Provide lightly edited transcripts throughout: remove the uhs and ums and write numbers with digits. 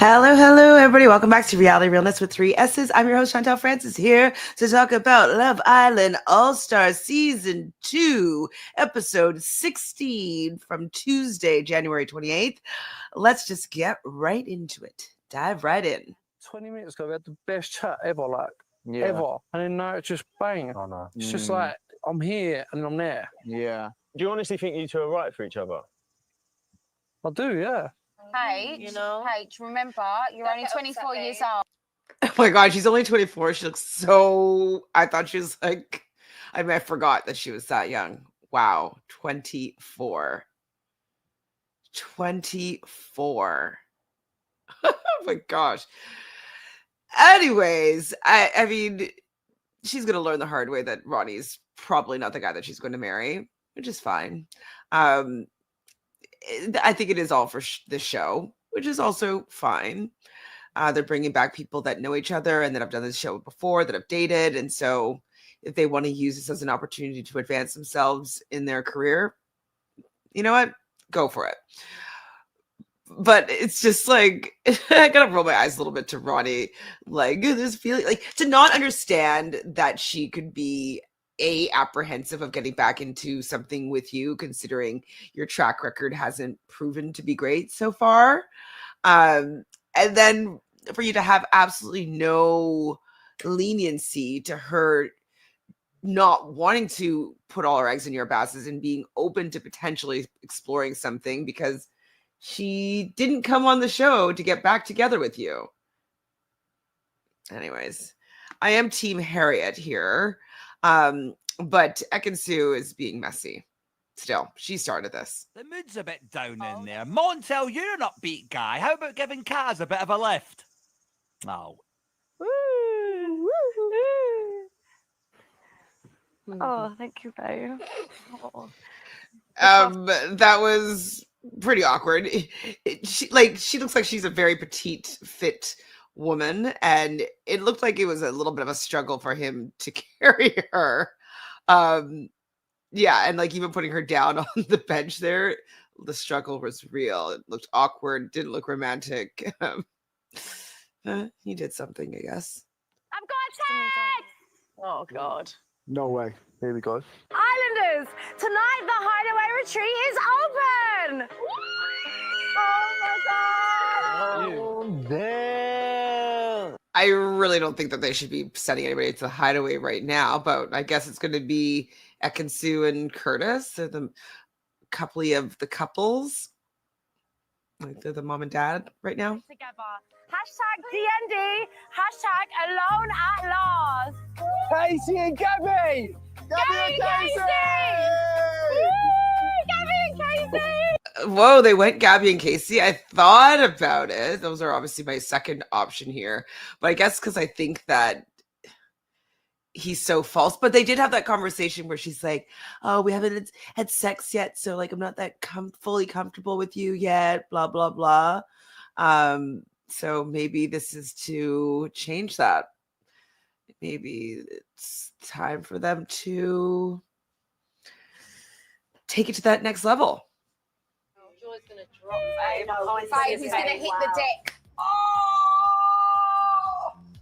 Hello, hello, everybody. Welcome back to Reality Realness with 3 S's. I'm your host, Chantele Francis, here to talk about Love Island All-Stars Season 2, Episode 16 from Tuesday, January 28th. Let's just get right into it. Dive right in. 20 minutes ago, we had the best chat ever, ever. And then now it's just bang. Oh, no. It's just like, I'm here and I'm there. Yeah. Do you honestly think you two are right for each other? I do, yeah. H, remember, you're only 24 years old. Oh my God, she's only 24. She looks so... I thought she was like... I forgot that she was that young. Wow, 24. 24. Oh my gosh. Anyways, I mean, she's going to learn the hard way that Ronnie's probably not the guy that she's going to marry, which is fine. I think it is all for the show, which is also fine. They're bringing back people that know each other and that have done this show before, that have dated. And so if they want to use this as an opportunity to advance themselves in their career, you know what? Go for it. But it's just like, I gotta roll my eyes a little bit to Ronnie, like this feeling, like to not understand that she could be apprehensive of getting back into something with you, considering your track record hasn't proven to be great so far. And then for you to have absolutely no leniency to her not wanting to put all her eggs in your baskets and being open to potentially exploring something because she didn't come on the show to get back together with you. Anyways, I am Team Harriet here. But Ekin-Su is being messy. Still, she started this. The mood's a bit down in there. Montel, you're an upbeat guy. How about giving Kaz a bit of a lift? Oh. Oh, thank you, babe. Oh. That was pretty awkward. She looks like she's a very petite, fit woman, and it looked like it was a little bit of a struggle for him to carry her. Yeah, and like even putting her down on the bench there, the struggle was real. It looked awkward, didn't look romantic. He did something, I guess. I've got a text! Oh, God. No way. Here we go. Islanders, tonight the Hideaway Retreat is open! Oh, my God! Oh, damn. I really don't think that they should be sending anybody to the Hideaway right now, but I guess it's going to be Ekin-Su and Curtis. They're the couple of the couples. Like they're the mom and dad right now. Together. #DND, #alone at last. Casey and Gabby! Gabby and Casey! Gabby and Casey! Whoa, they went Gabby and Casey. I thought about it. Those are obviously my second option here. But I guess because I think that he's so false. But they did have that conversation where she's like, oh, we haven't had sex yet. So like, I'm not that fully comfortable with you yet, blah, blah, blah. So maybe this is to change that. Maybe it's time for them to take it to that next level. Joy's going to drop, babe. Babe, he's going to hit the deck.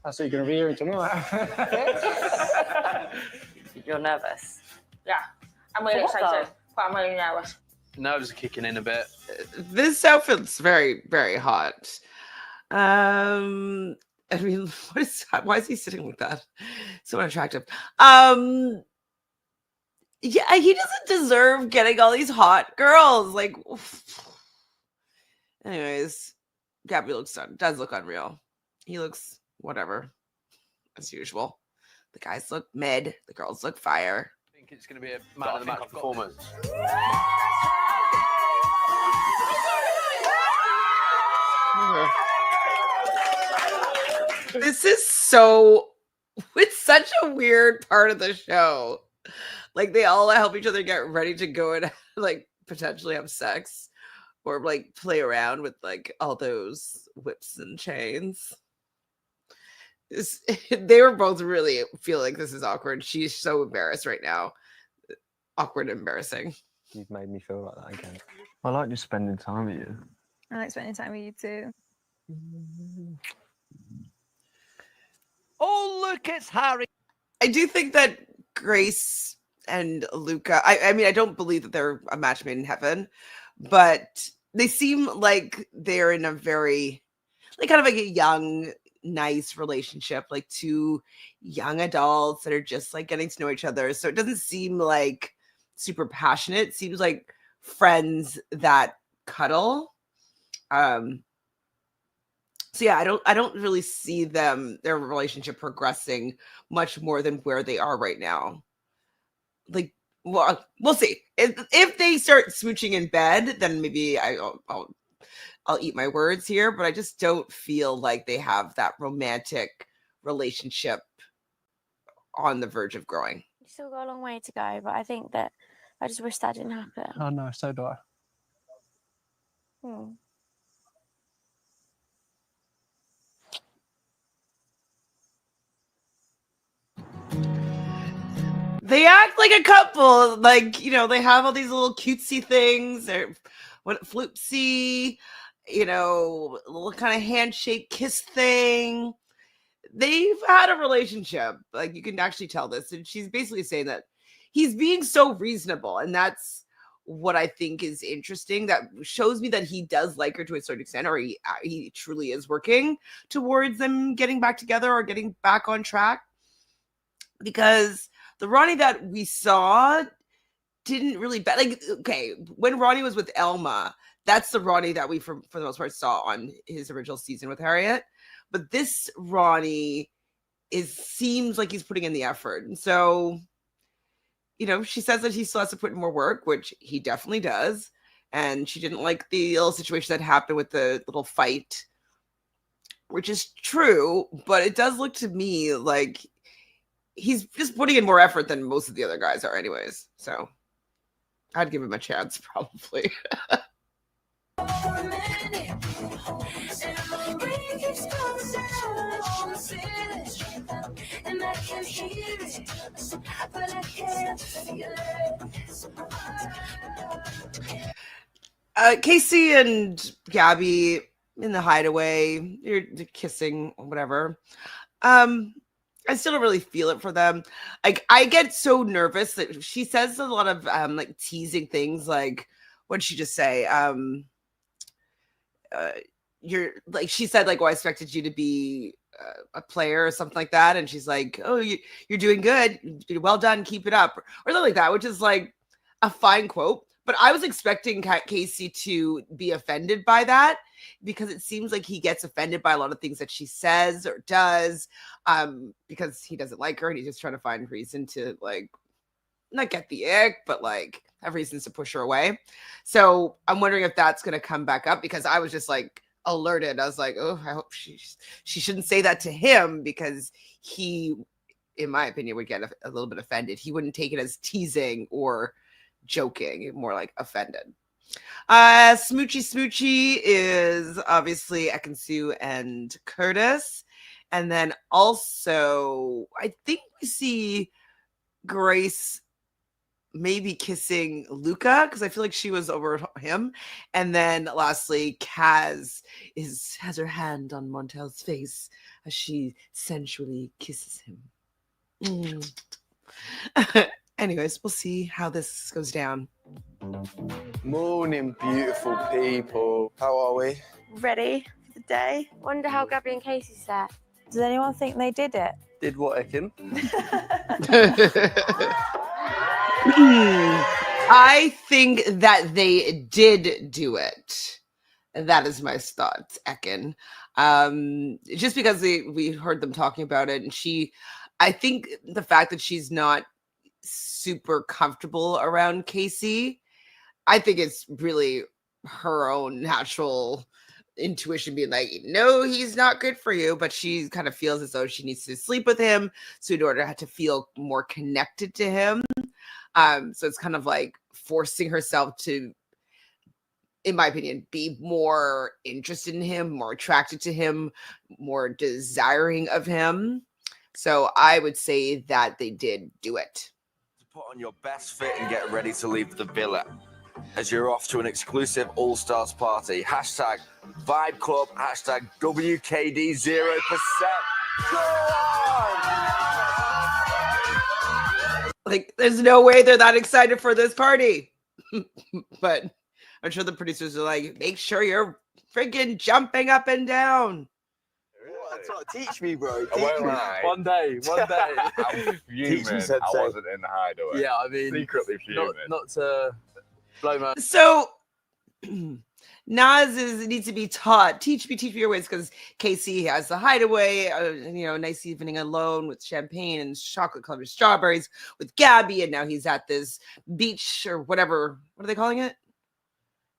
That's what you're going to be hearing tonight. You're nervous. Yeah, I'm really excited, but I'm really nervous. Nerves are kicking in a bit. This outfit's very, very hot. I mean, why is he sitting like that? So unattractive. Yeah, he doesn't deserve getting all these hot girls. Like, anyways, Gabby does look unreal. He looks whatever, as usual. The guys look mid, the girls look fire. I think it's going to be a man of the match performance. This is it's such a weird part of the show. Like they all help each other get ready to go and like potentially have sex or like play around with like all those whips and chains. They were both really feel like this is awkward. She's so embarrassed right now. Awkward and embarrassing. You've made me feel like that again. I like just spending time with you. I like spending time with you too. Oh, look, it's Harry. I do think that Grace and Luca, I mean, I don't believe that they're a match made in heaven, but they seem like they're in a very, like, kind of like a young, nice relationship, like two young adults that are just like getting to know each other. So it doesn't seem like super passionate. It seems like friends that cuddle. So yeah, I don't really see their relationship progressing much more than where they are right now. Like, well, we'll see. If they start smooching in bed, then maybe I'll eat my words here, but I just don't feel like they have that romantic relationship on the verge of growing. You still got a long way to go, but I think that I just wish that didn't happen. Oh no, so do I. Hmm. They act like a couple, like, you know, they have all these little cutesy things. They're what floopsy, you know, little kind of handshake kiss thing. They've had a relationship. Like, you can actually tell this. And she's basically saying that he's being so reasonable. And that's what I think is interesting. That shows me that he does like her to a certain extent, or he truly is working towards them getting back together or getting back on track. Because the Ronnie that we saw didn't really like, okay, when Ronnie was with Elma, that's the Ronnie that we for the most part saw on his original season with Harriet. But this Ronnie seems like he's putting in the effort. And so, you know, she says that he still has to put in more work, which he definitely does. And she didn't like the little situation that happened with the little fight, which is true, but it does look to me like he's just putting in more effort than most of the other guys are anyways. So I'd give him a chance, probably. Casey and Gabby in the hideaway, they're kissing, whatever. I still don't really feel it for them. Like, I get so nervous that she says a lot of like teasing things. Like, what did she just say? You're like, she said like, "Oh, I expected you to be a player," or something like that. And she's like, "Oh, you're doing good. Well done. Keep it up," or something like that, which is like a fine quote. But I was expecting Casey to be offended by that, because it seems like he gets offended by a lot of things that she says or does, because he doesn't like her and he's just trying to find reason to, like, not get the ick, but like have reasons to push her away. So I'm wondering if that's going to come back up, because I was just like alerted. I was like, oh, I hope she shouldn't say that to him, because he, in my opinion, would get a little bit offended. He wouldn't take it as teasing or joking, more like offended. Smoochy is obviously Ekin-Su and Curtis. And then also, I think we see Grace maybe kissing Luca, because I feel like she was over him. And then lastly, Kaz has her hand on Montel's face as she sensually kisses him. Anyways, we'll see how this goes down. Morning, beautiful people. How are we? Ready for the day? Wonder how Gabby and Casey sat. Does anyone think they did it? Did what, Ekin? I think that they did do it. That is my thoughts, Ekin. Just because we heard them talking about it, and I think the fact that she's not super comfortable around Casey, I think it's really her own natural intuition being like, no, he's not good for you, but she kind of feels as though she needs to sleep with him, so in order to feel more connected to him. So it's kind of like forcing herself to, in my opinion, be more interested in him, more attracted to him, more desiring of him. So I would say that they did do it. Put on your best fit and get ready to leave the villa. as you're off to an exclusive All-Stars party. Hashtag Vibe Club, hashtag WKD 0%. Go on! Like, there's no way they're that excited for this party. But I'm sure the producers are like, make sure you're freaking jumping up and down. That's not teach me, bro. I won't lie. One day. I'm Teach me fuming. said I so. wasn't in the hideaway. Yeah, I mean, Secretly fuming. not to blow my. So Nas needs to be taught. Teach me your ways, because Casey has the hideaway. Nice evening alone with champagne and chocolate-covered strawberries with Gabby, and now he's at this beach or whatever. What are they calling it?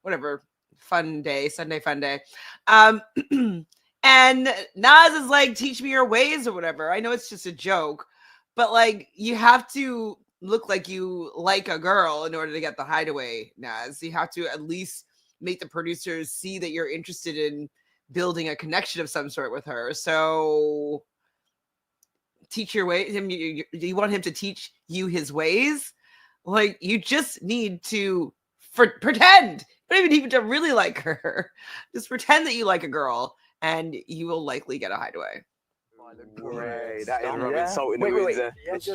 Whatever. Fun day, Sunday fun day. And Nas is like, teach me your ways or whatever. I know it's just a joke, but like, you have to look like you like a girl in order to get the hideaway, Nas. You have to at least make the producers see that you're interested in building a connection of some sort with her. So teach your way. You want him to teach you his ways? Like, you just need to pretend. You don't even need to really like her. Just pretend that you like a girl, and you will likely get a hideaway. Great. That is Wait, insulting. wait. Yeah,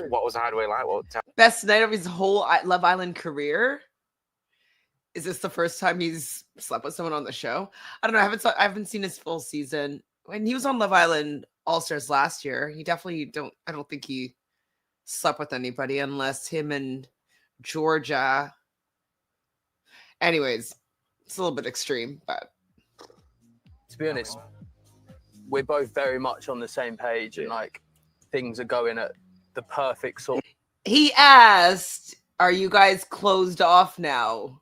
What was the hideaway like? Best night of his whole Love Island career. Is this the first time he's slept with someone on the show? I don't know. I haven't seen his full season. When he was on Love Island All Stars last year, he definitely I don't think he slept with anybody unless him and Georgia. Anyways, it's a little bit extreme, but To be honest, we're both very much on the same page, and like things are going at the perfect sort. He asked, "Are you guys closed off now?"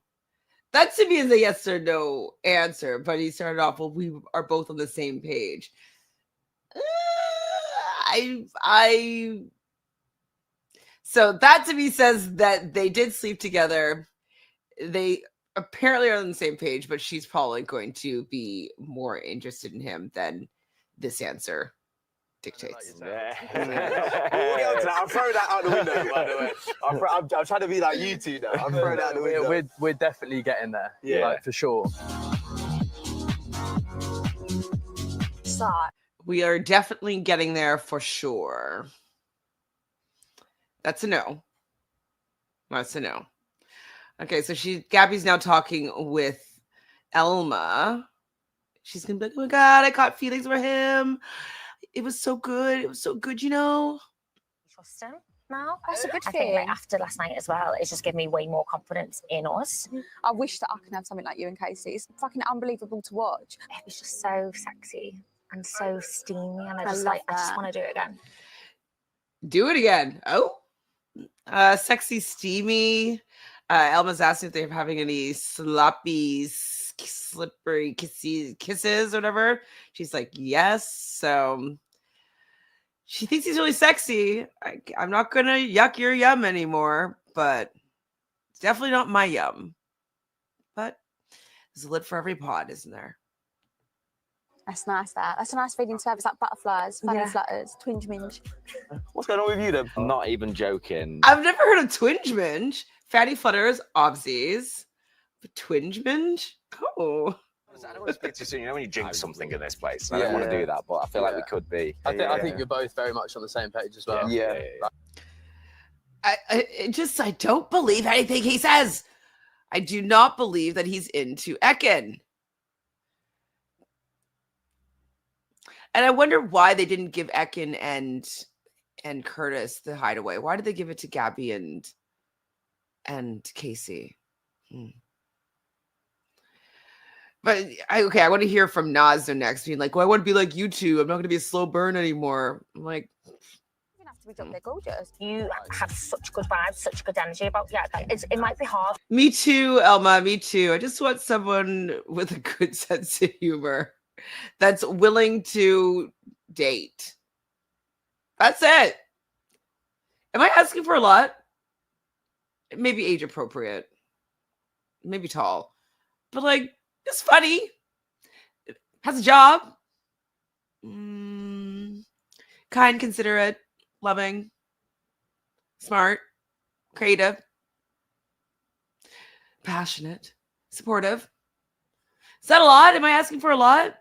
That to me is a yes or no answer, but he started off, well, we are both on the same page. So that to me says that they did sleep together. They apparently are on the same page, but she's probably going to be more interested in him than this answer dictates. I'll throw that out the window, by the way. I'm trying to be like you two now. I'm throwing that out the window. We're definitely getting there. Yeah. Like, for sure. We are definitely getting there for sure. That's a no. That's a no. Okay, so Gabby's now talking with Elma. She's gonna be like, oh my God, I caught feelings for him. It was so good. It was so good, Trust him now. That's a good I think feeling. like after last night as well, it's just given me way more confidence in us. I wish that I can have something like you and Casey. It's fucking unbelievable to watch. It was just so sexy and so steamy, and I just love I just that. want to do it again. Do it again. Oh, sexy, steamy. Elma's asking if they're having any sloppy, slippery kisses or whatever. She's like, yes. So she thinks he's really sexy. I'm not going to yuck your yum anymore, but it's definitely not my yum. But there's a lid for every pod, isn't there? That's nice, that. That's a nice feeling to have. It's like butterflies, fanny flutters, twinge minge. What's going on with you then? I'm not even joking. I've never heard of twinge minge. Fatty flutters, obsies. But twinge minge? Oh. I don't want to speak too soon. You know when you jinx something in this place. I Yeah. don't want to do that, but I feel like we could be. I think you're both very much on the same page as well. Yeah. I don't believe anything he says. I do not believe that he's into Ekin. And I wonder why they didn't give Ekin and Curtis the hideaway. Why did they give it to Gabby and Casey? But I want to hear from Nas next, being like, well, I want to be like you two. I'm not going to be a slow burn anymore. I'm like, You have to be they're gorgeous. You have such good vibes, such good energy about it might be hard. me too, Elma, me too. I just want someone with a good sense of humor that's willing to date. That's it. Am I asking for a lot? Maybe age appropriate. Maybe tall. But like, it's funny. Has a job. Kind, considerate, loving, smart, creative. passionate, supportive. Is that a lot? Am I asking for a lot?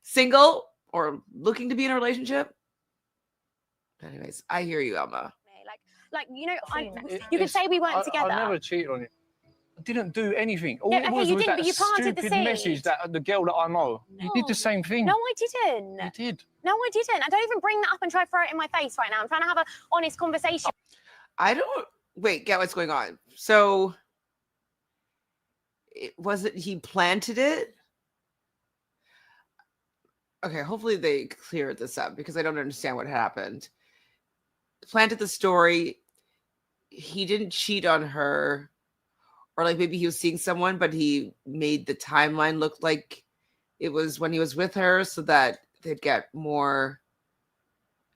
Single or looking to be in a relationship? Anyways, I hear you, Elma. Like you know, you could say we weren't together. I never cheated on you. I didn't do anything. All Yeah, it okay, was you was didn't, that but you planted the stupid message seed. that the girl that I know. You did the same thing. No, I didn't. You did. No, I didn't. I don't even bring that up and try to throw it in my face right now. I'm trying to have an honest conversation. I don't get what's going on. So he planted it? Okay, hopefully they cleared this up because I don't understand what happened. Planted the story. He didn't cheat on her, or like maybe he was seeing someone, but he made the timeline look like it was when he was with her so that they'd get more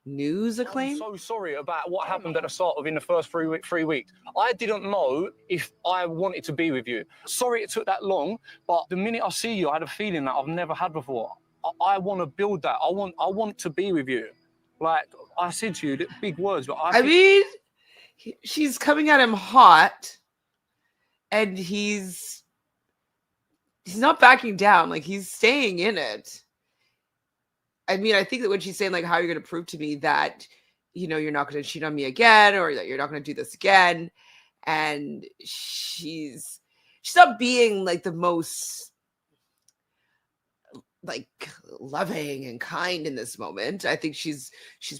news acclaim. I'm so sorry about what happened at the start of in the first 3 weeks. I didn't know if I wanted to be with you. Sorry it took that long, but the minute I see you, I had a feeling that I've never had before. I want to build that. I want to be with you. Like I said to you, big words, but I mean, she's coming at him hot, and he's not backing down. Like he's staying in it. I mean, I think that when she's saying like, how are you going to prove to me that, you know, you're not going to cheat on me again, or that you're not going to do this again? And she's not being like the most like loving and kind in this moment. I think she's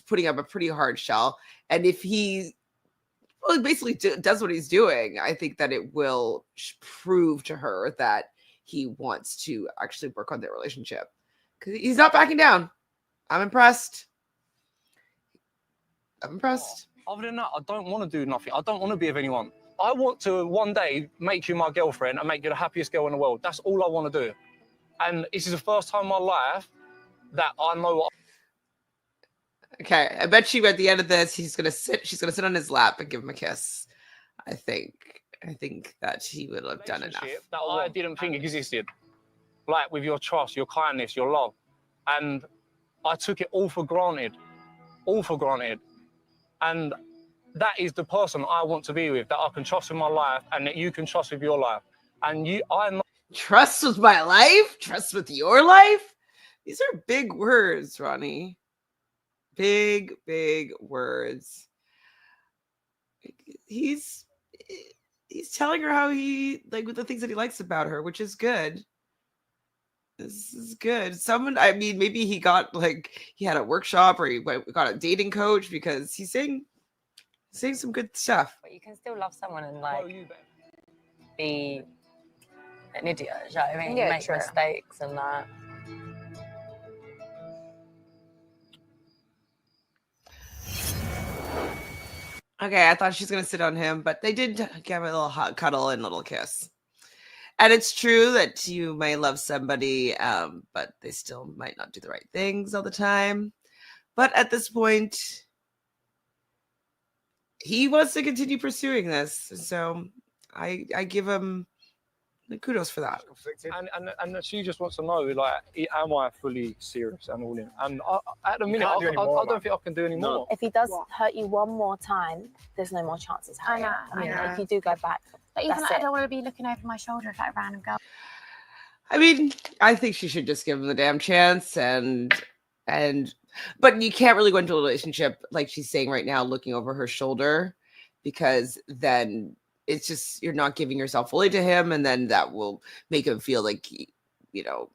putting up a pretty hard shell. And if he basically does what he's doing, I think that it will prove to her that he wants to actually work on their relationship, because he's not backing down. I'm impressed. Other than that, I don't want to do nothing. I don't want to be with anyone. I want to one day make you my girlfriend and make you the happiest girl in the world. That's all I want to do. And this is the first time in my life that I know. Okay, I bet you at the end of this, she's gonna sit on his lap and give him a kiss. I think that he would have done enough. That I didn't think existed. Like with your trust, your kindness, your love. And I took it all for granted. All for granted. And that is the person I want to be with, that I can trust with my life and that you can trust with your life. And I know. Trust with my life? Trust with your life? These are big words, Ronnie. Big, big words. He's telling her how he, like, with the things that he likes about her, which is good. This is good. I mean, maybe he got, like, he had a workshop or he got a dating coach, because he's saying some good stuff. But you can still love someone and, like, be an idiot. You know what I mean? Yeah, Make true. mistakes and that. Okay, I thought she's going to sit on him, but they did give a little hot cuddle and a little kiss. And it's true that you may love somebody, but they still might not do the right things all the time. But at this point, he wants to continue pursuing this. So I give him the kudos for that. And she just wants to know, like, am I fully serious and all in? And at the minute, I don't think I can do any more. If he does hurt you one more time, there's no more chances. Harry. I know. If you do go back, But even that's like, I it. don't want to be looking over my shoulder at like a random girl. I mean, I think she should just give him the damn chance, but you can't really go into a relationship like she's saying right now, looking over her shoulder, because then it's just, you're not giving yourself fully to him, and then that will make him feel like, you know,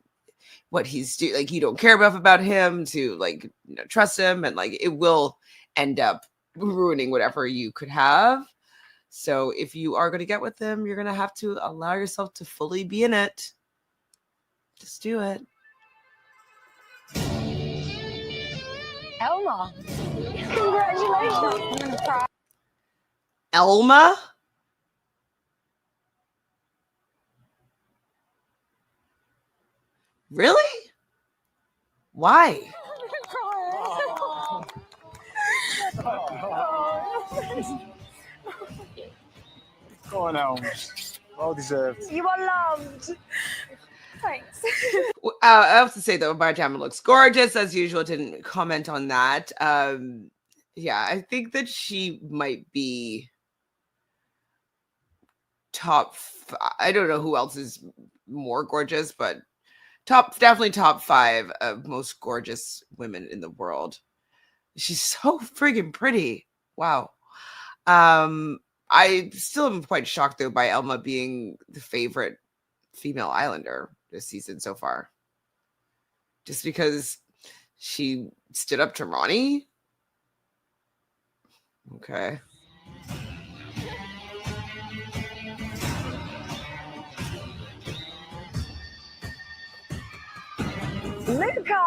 what he's doing, like you don't care enough about him to, like, you know, trust him, and like it will end up ruining whatever you could have. So if you are going to get with him, you're going to have to allow yourself to fully be in it. Just do it. Elma. Congratulations. Elma? Really? Why? Go on, Elm. Well deserved. You are loved. Thanks. I have to say though, Marjama looks gorgeous as usual. Didn't comment on that. Yeah, I think that she might be I don't know who else is more gorgeous, but definitely top 5 of most gorgeous women in the world. She's so friggin' pretty. Wow. I still am quite shocked though by Elma being the favorite female islander this season so far. Just because she stood up to Ronnie. Okay. Luca!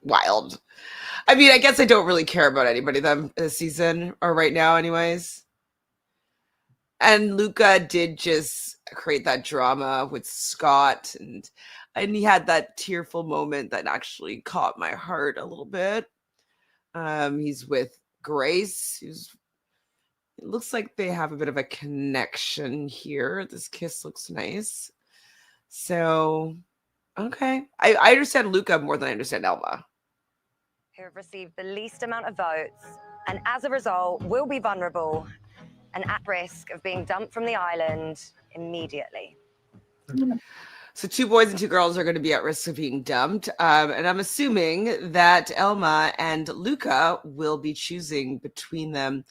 Wild. I mean, I guess I don't really care about anybody this season or right now anyways. And Luca did just create that drama with Scott, and he had that tearful moment that actually caught my heart a little bit. He's with Grace, it looks like they have a bit of a connection here. This kiss looks nice. So, okay. I understand Luca more than I understand Elma. Who have received the least amount of votes, and as a result, will be vulnerable and at risk of being dumped from the island immediately. So 2 boys and 2 girls are going to be at risk of being dumped. And I'm assuming that Elma and Luca will be choosing between them.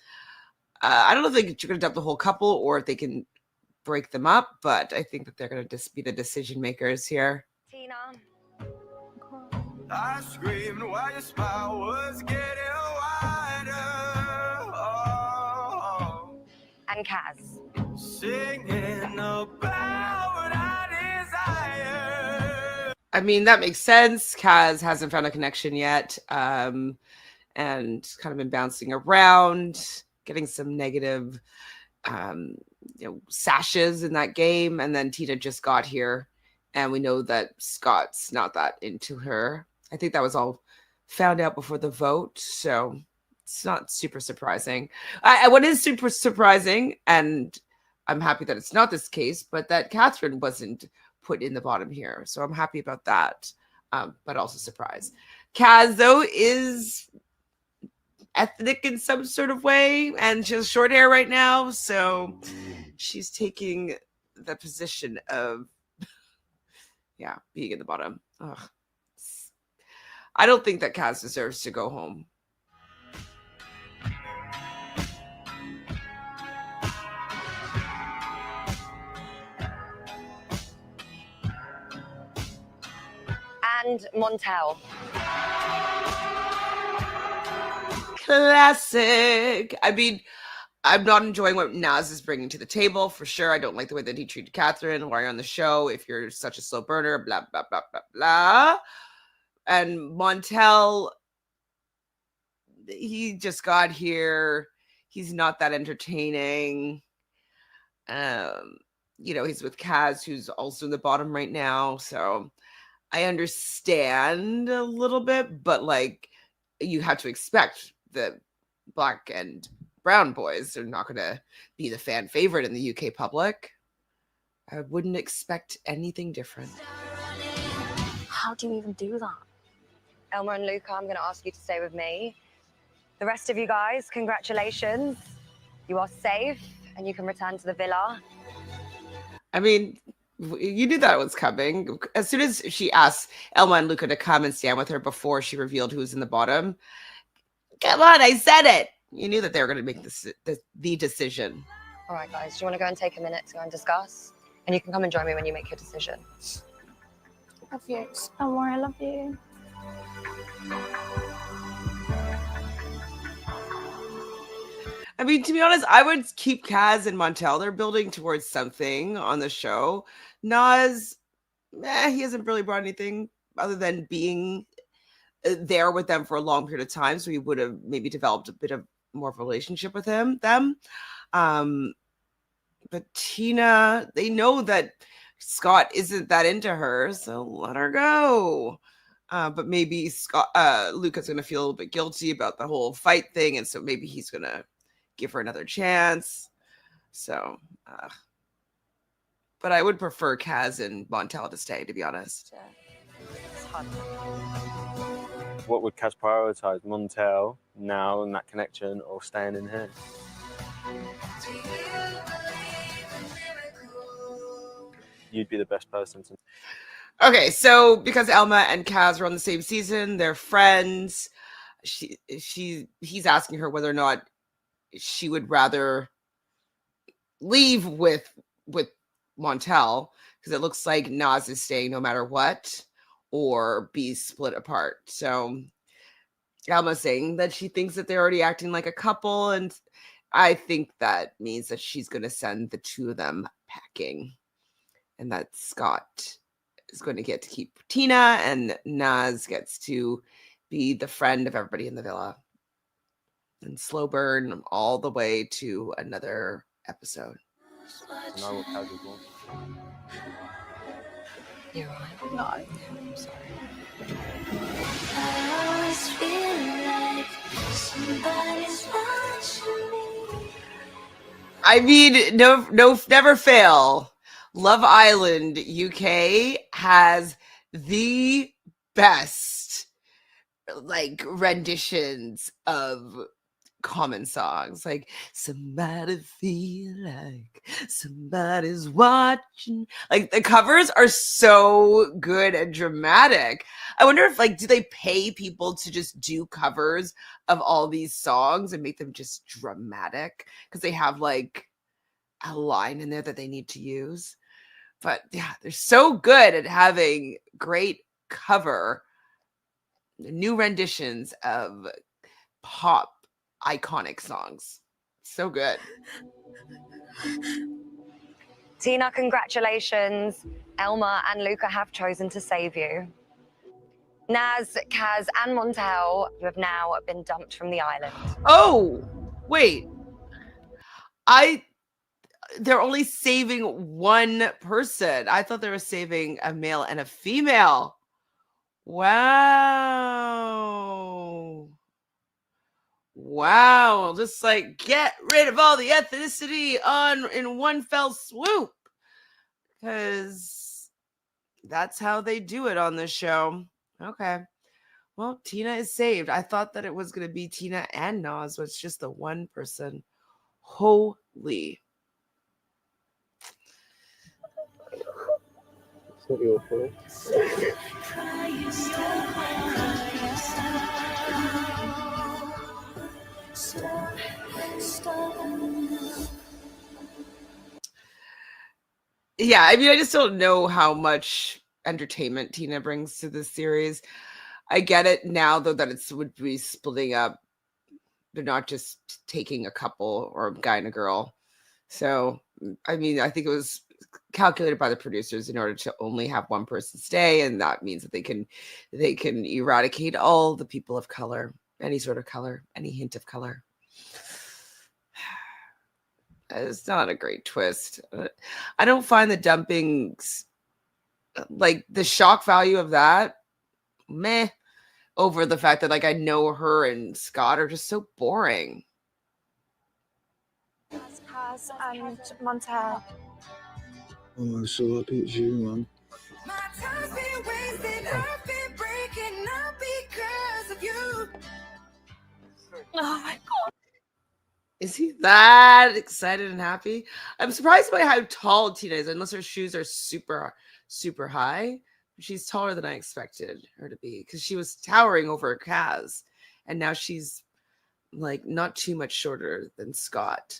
I don't know if you're going to dump the whole couple or if they can break them up, but I think that they're going to just be the decision makers here. Tina. I screamed while your smile was getting wider. Oh, and Kaz. Singing about what I desire. I mean, that makes sense. Kaz hasn't found a connection yet, and kind of been bouncing around, getting some negative sashes in that game. And then Tina just got here, and we know that Scott's not that into her. I think that was all found out before the vote, so it's not super surprising. What is super surprising, and I'm happy that it's not this case, but that Catherine wasn't put in the bottom here. So I'm happy about that, but also surprised. Kaz, though, is ethnic in some sort of way, and she has short hair right now, so she's taking the position of, being in the bottom. Ugh. I don't think that Kaz deserves to go home. And Montel. Classic. I mean, I'm not enjoying what Naz is bringing to the table, for sure. I don't like the way that he treated Catherine while you're on the show. If you're such a slow burner, blah, blah, blah, blah, blah. And Montel, he just got here. He's not that entertaining. He's with Kaz, who's also in the bottom right now. So I understand a little bit, but you have to expect the black and brown boys are not going to be the fan favorite in the UK public. I wouldn't expect anything different. How do you even do that? Elma and Luca, I'm going to ask you to stay with me. The rest of you guys, congratulations. You are safe and you can return to the villa. I mean, you knew that was coming. As soon as she asked Elma and Luca to come and stand with her before she revealed who was in the bottom, come on, I said it. You knew that they were going to make the decision. All right, guys, do you want to go and take a minute to go and discuss? And you can come and join me when you make your decision. Love you. Don't worry, I love you. I mean, to be honest, I would keep Kaz and Montel. They're building towards something on the show. Nas, he hasn't really brought anything other than being there with them for a long period of time. So we would have maybe developed a bit of more of a relationship with them. But Tina, they know that Scott isn't that into her, so let her go. But maybe Luca's going to feel a little bit guilty about the whole fight thing, and so maybe he's going to give her another chance. So, but I would prefer Kaz and Montel to stay, to be honest. what would Kaz prioritise? Montel now and that connection, or staying in here? You'd be the best person to. Okay, so because Elma and Kaz are on the same season, they're friends. He's asking her whether or not she would rather leave with Montel, because it looks like Nas is staying no matter what, or be split apart. So Alma's saying that she thinks that they're already acting like a couple, and I think that means that she's going to send the two of them packing, and that Scott is going to get to keep Tina, and Nas gets to be the friend of everybody in the villa. And slow burn all the way to another episode. Know what Kaz would want. You're right. No, I'm sorry. I always feel like somebody's watching me. I mean, no, never fail. Love Island UK has the best like renditions of common songs, like somebody feel like somebody's watching. Like the covers are so good and dramatic. I wonder if like, do they pay people to just do covers of all these songs and make them just dramatic because they have like a line in there that they need to use? But yeah, they're so good at having great cover, new renditions of pop iconic songs. So good. Tina, congratulations. Elma and Luca have chosen to save you. Naz, Kaz, and Montel, you have now been dumped from the island. Oh, wait. They're only saving one person. I thought they were saving a male and a female. Wow. Wow. Just like get rid of all the ethnicity in one fell swoop. Because that's how they do it on this show. Okay. Well, Tina is saved. I thought that it was going to be Tina and Nas, but it's just the one person. Holy. It's not your fault. Yeah, I mean, I just don't know how much entertainment Tina brings to this series. I get it now, though, that it would be splitting up. They're not just taking a couple or a guy and a girl. So, I mean, I think it was calculated by the producers in order to only have one person stay, and that means that they can eradicate all the people of color, any sort of color, any hint of color. It's not a great twist. I don't find the dumpings, like the shock value of that, meh, over the fact that like I know her and Scott are just so boring. Kaz and Montel. Oh, I'm so happy it's you, man. My time's been wasted, I've been breaking up because of you. Oh my god. Is he that excited and happy? I'm surprised by how tall Tina is, unless her shoes are super, super high. She's taller than I expected her to be, because she was towering over Kaz, and now she's like not too much shorter than Scott.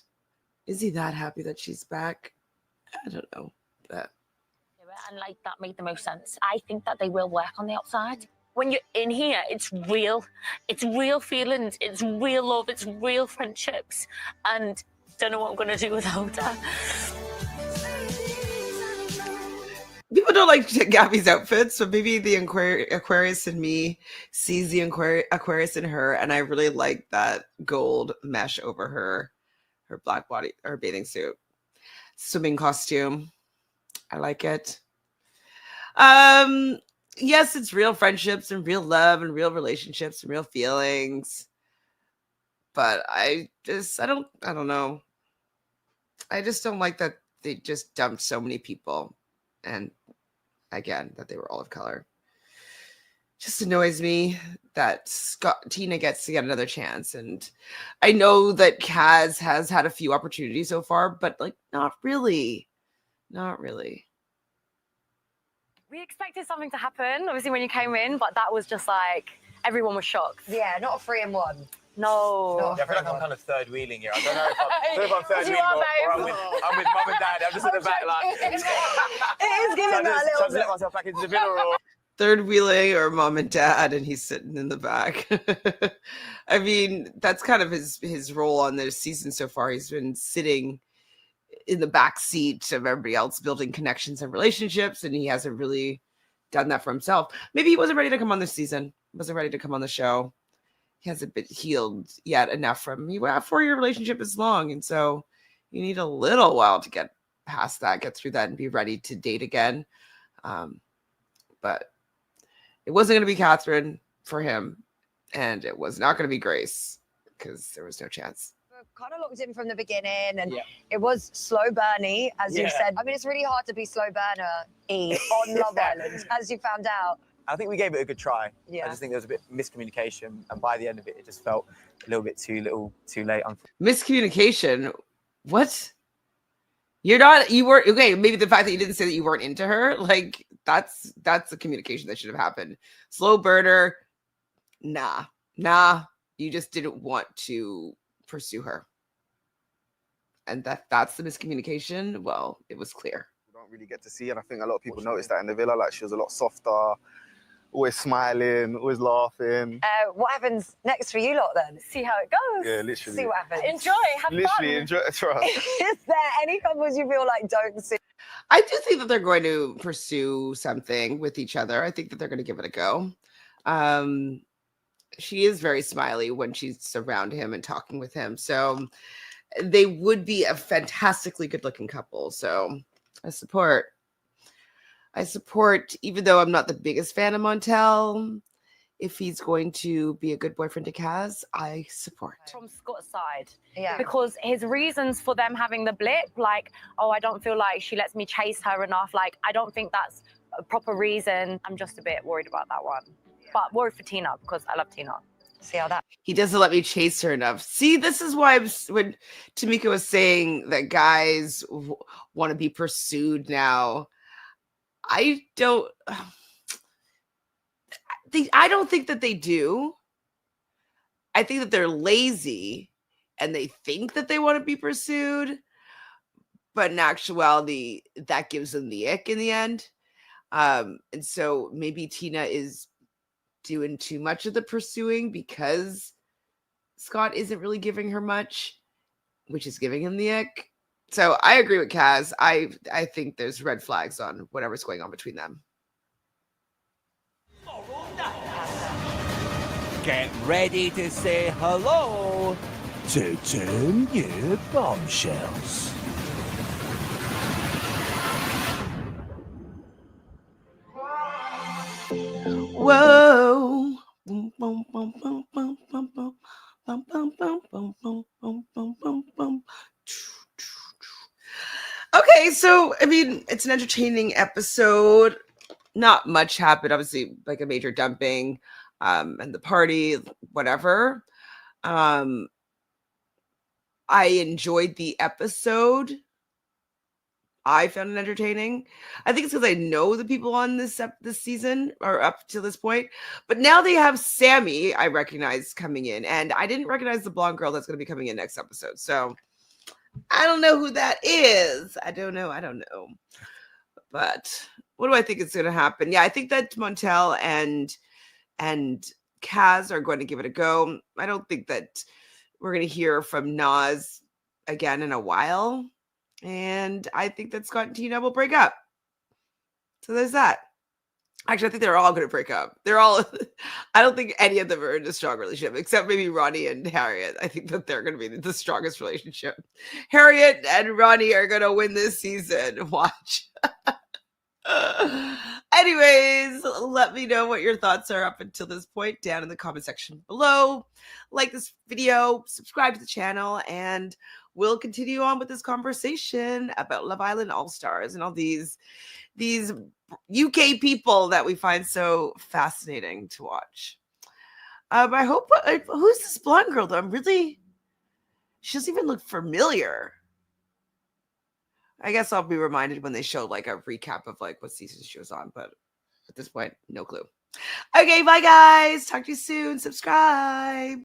Is he that happy that she's back? I don't know. But And like that made the most sense. I think that they will work on the outside. When you're in here, it's real feelings, it's real love, it's real friendships, and don't know what I'm gonna do without her. people don't like Gabby's outfits, so maybe the Aquarius in me sees the Aquarius in her, and I really like that gold mesh over her black body or bathing suit, swimming costume. I like it. Yes, it's real friendships and real love and real relationships and real feelings. But I don't know. I just don't like that they just dumped so many people. And again, that they were all of color. just annoys me that Tina gets to get another chance. And I know that Kaz has had a few opportunities so far, but like not really. Not really. We expected something to happen, obviously, when you came in, but that was just like, everyone was shocked. Yeah, not a 3-in-1 No. Yeah, I feel like I'm kind of third wheeling here. I don't know if I'm third wheeling or I'm with mum and dad. I'm just in the back like. It is giving that a little Trying to bit. let myself back into the middle. Or... Third wheeling or mom and dad, and he's sitting in the back. I mean, that's kind of his role on this season so far. He's been sitting in the back seat of everybody else, building connections and relationships, and he hasn't really done that for himself. Maybe he wasn't ready to come on this season. Wasn't ready to come on the show. He hasn't been healed yet enough from a 4-year relationship is long, and so you need a little while to get past that, get through that, and be ready to date again. But it wasn't going to be Catherine for him, and it was not going to be Grace because there was no chance. Kind of locked in from the beginning, and it was slow burny, as you said. I mean, it's really hard to be slow burner-y on Love Island, as you found out. I think we gave it a good try. Yeah. I just think there was a bit of miscommunication, and by the end of it, it just felt a little bit too late. Miscommunication? What? You weren't okay. Maybe the fact that you didn't say that you weren't into her, like that's the communication that should have happened. Slow burner, nah. You just didn't want to pursue her, and that's the miscommunication. Well, it was clear. We don't really get to see, and I think a lot of people noticed that in the villa. Like she was a lot softer, always smiling, always laughing. What happens next for you lot then? See how it goes. Yeah, literally. See what happens. Enjoy, have fun. Literally enjoy. Trust. Is there any couples you feel like don't see? I do think that they're going to pursue something with each other. I think that they're going to give it a go. She is very smiley when she's around him and talking with him. So they would be a fantastically good-looking couple. So I support, even though I'm not the biggest fan of Montel, if he's going to be a good boyfriend to Kaz, I support. From Scott's side. Yeah. Because his reasons for them having the blip, like, oh, I don't feel like she lets me chase her enough. Like, I don't think that's a proper reason. I'm just a bit worried about that one. But worried for Tina because I love Tina. See how that. He doesn't let me chase her enough. See, this is why when Tamika was saying that guys want to be pursued now, I don't think that they do. I think that they're lazy and they think that they want to be pursued, but in actuality, that gives them the ick in the end. And so maybe Tina is doing too much of the pursuing because Scott isn't really giving her much, which is giving him the ick. So I agree with Kaz. I think there's red flags on whatever's going on between them. Get ready to say hello to 2 new bombshells. Whoa. Okay, so I mean, it's an entertaining episode. Not much happened, obviously, like a major dumping, and the party, whatever. I enjoyed the episode. I found it entertaining. I think it's because I know the people on this season or up to this point. But now they have Sammy, I recognize, coming in. And I didn't recognize the blonde girl that's going to be coming in next episode. So I don't know who that is. I don't know. But what do I think is going to happen? Yeah, I think that Montel and Kaz are going to give it a go. I don't think that we're going to hear from Nas again in a while. And I think that Scott and Tina will break up. So there's that. Actually, I think they're all going to break up. I don't think any of them are in a strong relationship, except maybe Ronnie and Harriet. I think that they're going to be the strongest relationship. Harriet and Ronnie are going to win this season. Watch. Anyways, let me know what your thoughts are up until this point down in the comment section below. Like this video, subscribe to the channel, and we'll continue on with this conversation about Love Island All-Stars and all these UK people that we find so fascinating to watch. I hope, who's this blonde girl though? She doesn't even look familiar. I guess I'll be reminded when they show like a recap of like what season she was on, but at this point, no clue. Okay, bye guys. Talk to you soon. Subscribe.